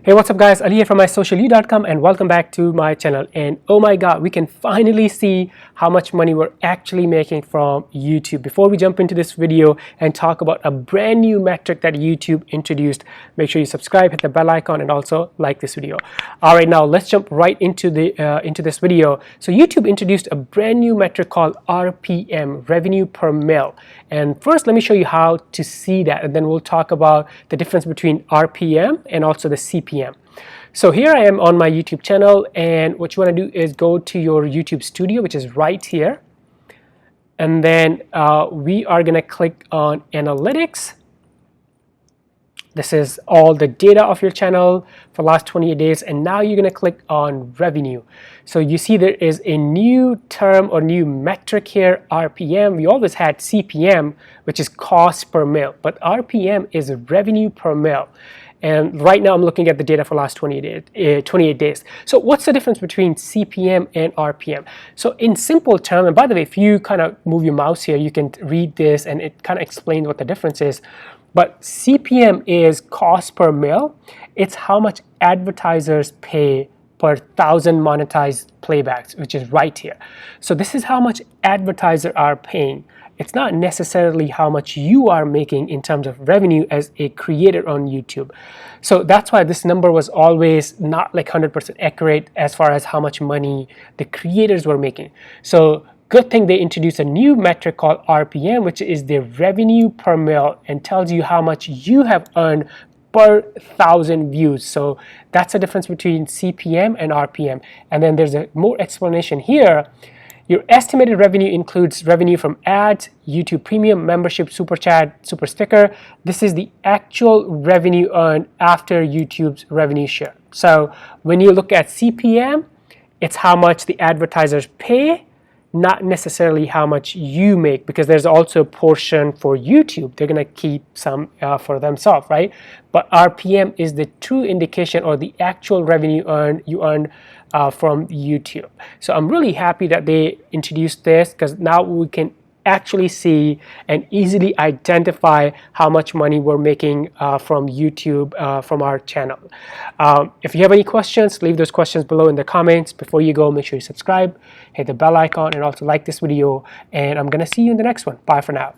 Hey, what's up guys, Ali here from mysocialu.com and welcome back to my channel. And oh my god, we can finally see how much money we're actually making from YouTube. Before we jump into this video and talk about a brand new metric that YouTube introduced, make sure you subscribe, hit the bell icon, and also like this video. All right, now let's jump right into this video. So YouTube introduced a brand new metric called RPM, revenue per mil. And first, let me show you how to see that, and then we'll talk about the difference between RPM and also the CPM. So here I am on my YouTube channel, and what you want to do is go to your YouTube studio, which is right here, and then we are going to click on analytics. This is all the data of your channel for the last 28 days, and now you're going to click on revenue. So you see there is a new term or new metric here, RPM. We always had CPM, which is cost per mil, but RPM is revenue per mil. And right now I'm looking at the data for the last 28 days. So what's the difference between CPM and RPM? So in simple terms, and by the way, if you kind of move your mouse here, you can read this and it kind of explains what the difference is. But CPM is cost per mil. It's how much advertisers pay per 1,000 monetized playbacks, which is right here. So this is how much advertisers are paying. It's not necessarily how much you are making in terms of revenue as a creator on YouTube. So that's why this number was always not like 100% accurate as far as how much money the creators were making. So good thing they introduced a new metric called RPM, which is the revenue per mil, and tells you how much you have earned per 1,000 views. So that's the difference between CPM and RPM. And then there's a more explanation here. Your estimated revenue includes revenue from ads, YouTube Premium, membership, super chat, super sticker. This is the actual revenue earned after YouTube's revenue share. So when you look at CPM, it's how much the advertisers pay, not necessarily how much you make, because there's also a portion for YouTube. They're gonna keep some for themselves, right? But RPM is the true indication or the actual revenue you earned from YouTube. So I'm really happy that they introduced this, because now we can actually see and easily identify how much money we're making from YouTube from our channel. If you have any questions, leave those questions below in the comments. Before you go, make sure you subscribe, hit the bell icon, and also like this video, and I'm gonna see you in the next one. Bye for now.